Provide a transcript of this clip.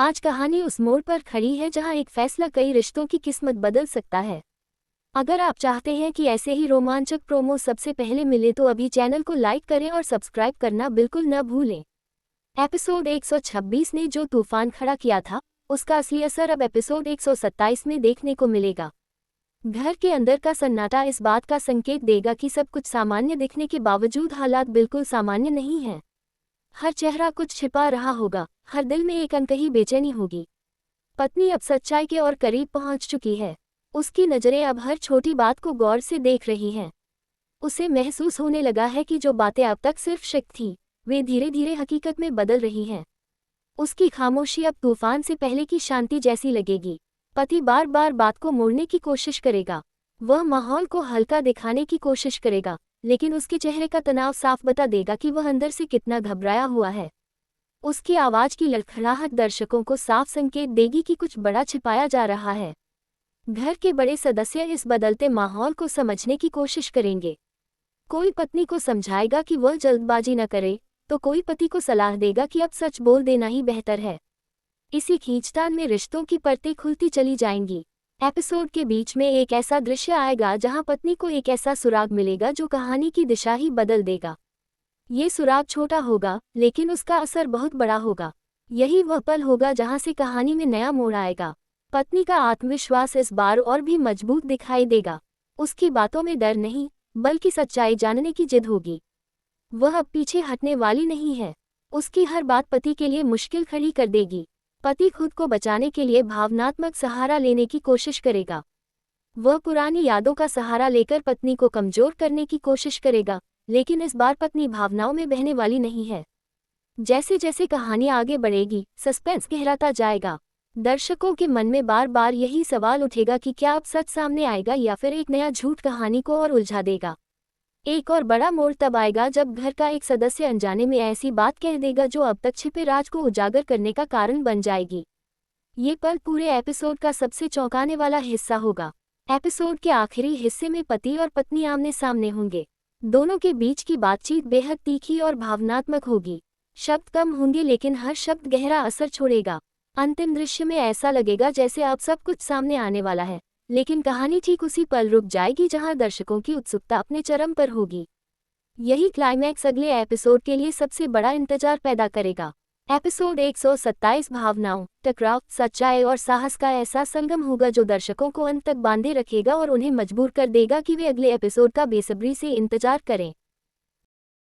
आज कहानी उस मोड़ पर खड़ी है जहां एक फैसला कई रिश्तों की किस्मत बदल सकता है। अगर आप चाहते हैं कि ऐसे ही रोमांचक प्रोमो सबसे पहले मिले तो अभी चैनल को लाइक करें और सब्सक्राइब करना बिल्कुल न भूलें। एपिसोड 126 ने जो तूफान खड़ा किया था, उसका असली असर अब एपिसोड 127 में देखने को मिलेगा। घर के अंदर का सन्नाटा इस बात का संकेत देगा कि सब कुछ सामान्य दिखने के बावजूद हालात बिल्कुल सामान्य नहीं हैं। हर चेहरा कुछ छिपा रहा होगा, हर दिल में एक अनकही बेचैनी होगी। पत्नी अब सच्चाई के और करीब पहुंच चुकी है। उसकी नज़रें अब हर छोटी बात को गौर से देख रही हैं। उसे महसूस होने लगा है कि जो बातें अब तक सिर्फ शक थी, वे धीरे धीरे हकीकत में बदल रही हैं। उसकी खामोशी अब तूफान से पहले की शांति जैसी लगेगी। पति बार बार बात को मोड़ने की कोशिश करेगा, वह माहौल को हल्का दिखाने की कोशिश करेगा, लेकिन उसके चेहरे का तनाव साफ बता देगा कि वह अंदर से कितना घबराया हुआ है। उसकी आवाज़ की लड़खड़ाहट दर्शकों को साफ संकेत देगी कि कुछ बड़ा छिपाया जा रहा है। घर के बड़े सदस्य इस बदलते माहौल को समझने की कोशिश करेंगे। कोई पत्नी को समझाएगा कि वह जल्दबाजी न करे, तो कोई पति को सलाह देगा कि अब सच बोल देना ही बेहतर है। इसी खींचतान में रिश्तों की परतें खुलती चली जाएंगी। एपिसोड के बीच में एक ऐसा दृश्य आएगा जहां पत्नी को एक ऐसा सुराग मिलेगा जो कहानी की दिशा ही बदल देगा। ये सुराग छोटा होगा, लेकिन उसका असर बहुत बड़ा होगा। यही वह पल होगा जहां से कहानी में नया मोड़ आएगा। पत्नी का आत्मविश्वास इस बार और भी मजबूत दिखाई देगा। उसकी बातों में डर नहीं, बल्कि सच्चाई जानने की जिद होगी। वह अब पीछे हटने वाली नहीं है। उसकी हर बात पति के लिए मुश्किल खड़ी कर देगी। पति खुद को बचाने के लिए भावनात्मक सहारा लेने की कोशिश करेगा। वह पुरानी यादों का सहारा लेकर पत्नी को कमजोर करने की कोशिश करेगा, लेकिन इस बार पत्नी भावनाओं में बहने वाली नहीं है। जैसे जैसे कहानी आगे बढ़ेगी, सस्पेंस गहराता जाएगा। दर्शकों के मन में बार बार यही सवाल उठेगा कि क्या अब सच सामने आएगा या फिर एक नया झूठ कहानी को और उलझा देगा। एक और बड़ा मोड़ तब आएगा जब घर का एक सदस्य अनजाने में ऐसी बात कह देगा जो अब तक छिपे राज को उजागर करने का कारण बन जाएगी। ये पल पूरे एपिसोड का सबसे चौंकाने वाला हिस्सा होगा। एपिसोड के आखिरी हिस्से में पति और पत्नी आमने सामने होंगे। दोनों के बीच की बातचीत बेहद तीखी और भावनात्मक होगी। शब्द कम होंगे, लेकिन हर शब्द गहरा असर छोड़ेगा। अंतिम दृश्य में ऐसा लगेगा जैसे अब सब कुछ सामने आने वाला है, लेकिन कहानी ठीक उसी पल रुक जाएगी जहां दर्शकों की उत्सुकता अपने चरम पर होगी। यही क्लाइमैक्स अगले एपिसोड के लिए सबसे बड़ा इंतजार पैदा करेगा। एपिसोड 127 भावनाओं, टकराव, सच्चाई और साहस का ऐसा संगम होगा जो दर्शकों को अंत तक बांधे रखेगा और उन्हें मजबूर कर देगा कि वे अगले एपिसोड का बेसब्री से इंतजार करें।